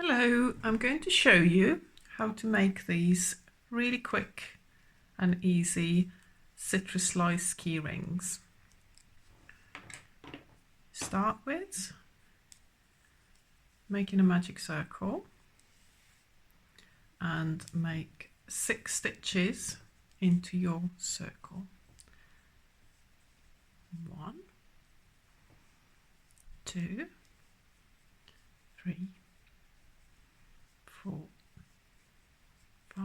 Hello, I'm going to show you how to make these really quick and easy citrus slice key rings. Start with making a magic circle and make 6 stitches into your circle. 1, 2, 3, 4, 5,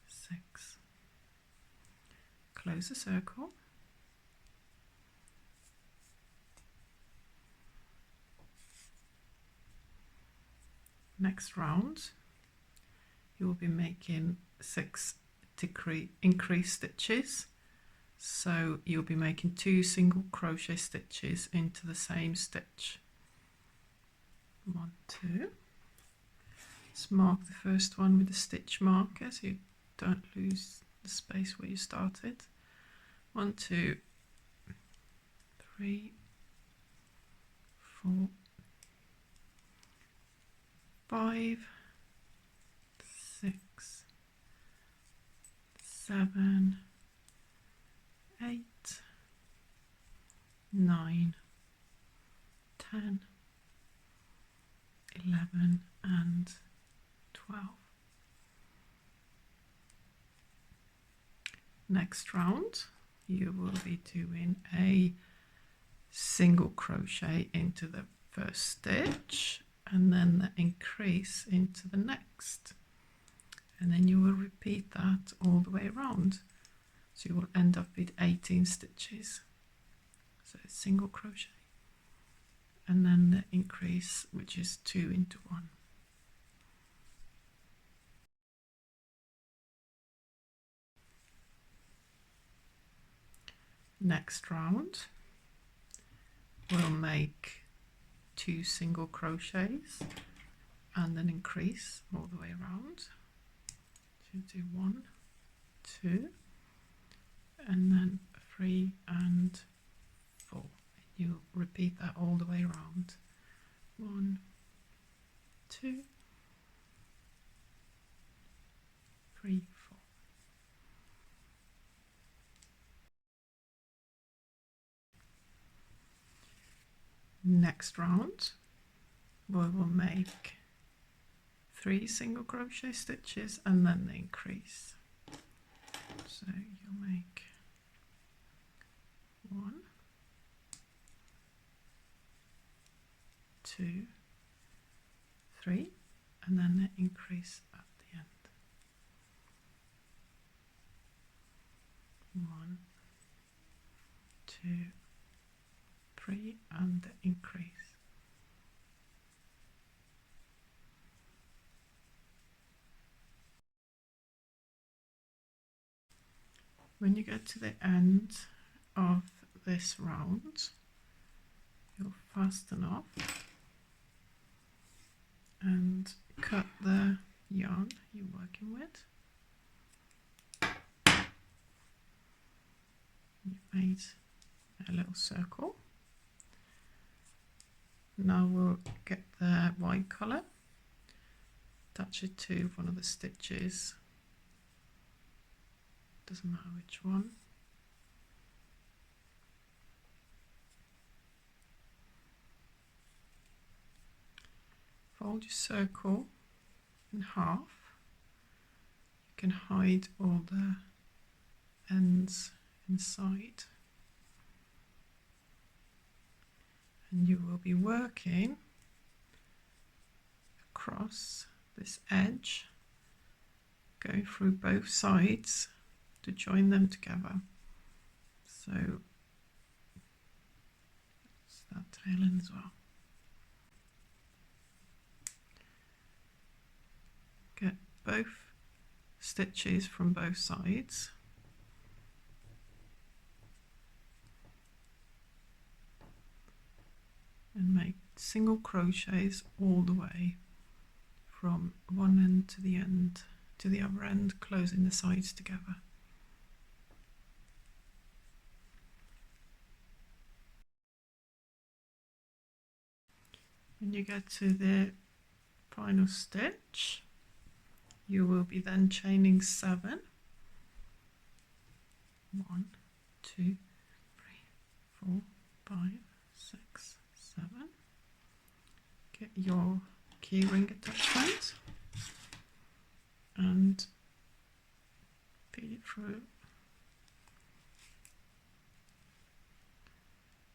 6. Close the circle. Next round you will be making 6 increase stitches, so you'll be making 2 single crochet stitches into the same stitch. 1, 2. Let's mark the first one with a stitch marker so you don't lose the space where you started. 1, 2, 3, 4, 5, 6, 7, 8, 9, 10, 11 and 12. Next round you will be doing a single crochet into the first stitch and then the increase into the next, and then you will repeat that all the way around, so you will end up with 18 stitches. So single crochet and then the increase, which is 2 into 1. Next round we'll make 2 single crochets and then increase all the way around. So do 1, 2, and then 3 and 4. You repeat that all the way around. 1, 2, 3, 4. Next round we will make 3 single crochet stitches and then the increase. So you'll make 1, 2, 3, and then the increase at the end. 1, 2, 3, and the increase. When you get to the end of this round, you'll fasten off and cut the yarn you're working with. You've made a little circle. Now we'll get the white colour, attach it to one of the stitches, doesn't matter which one. Fold your circle in half. You can hide all the ends inside, and you will be working across this edge, going through both sides to join them together. So that's that tail end as well. Get both stitches from both sides. And make single crochets all the way from one end to the other end, closing the sides together. When you get to the final stitch. You will be then chaining 7. 1, 2, 3, 4, 5, 6, 7. Get your keyring attachment and feed it through.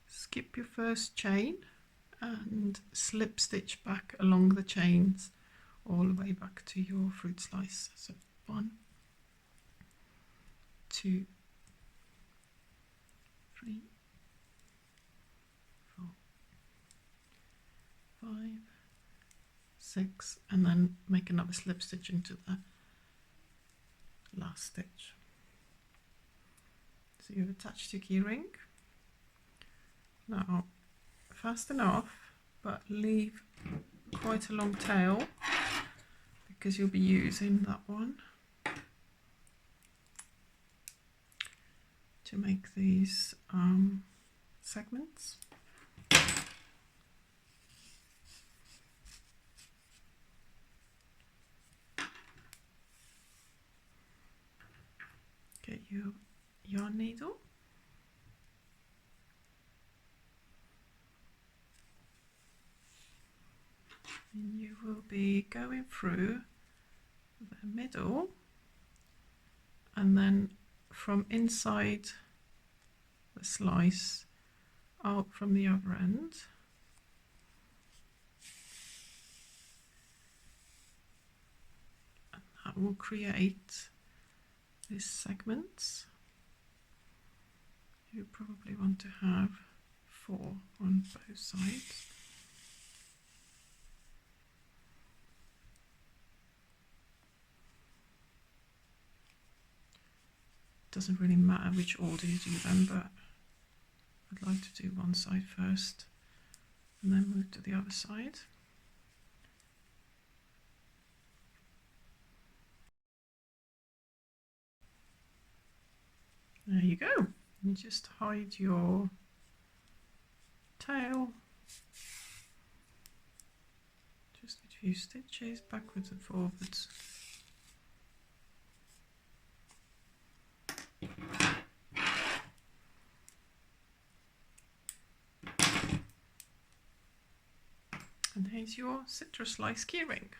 Skip your first chain and slip stitch back along the chains all the way back to your fruit slice. So 1, 2, 3, 4, 5, 6, and then make another slip stitch into the last stitch. So you've attached your keyring. Now fasten off, but leave quite a long tail because you'll be using that one to make these segments. Get your yarn needle. And you will be going through the middle and then from inside the slice out from the other end. And that will create these segments. You probably want to have 4 on both sides. Doesn't really matter which order you do them, but I'd like to do one side first and then move to the other side. There you go. You just hide your tail, just a few stitches backwards and forwards. And here's your citrus slice keyring.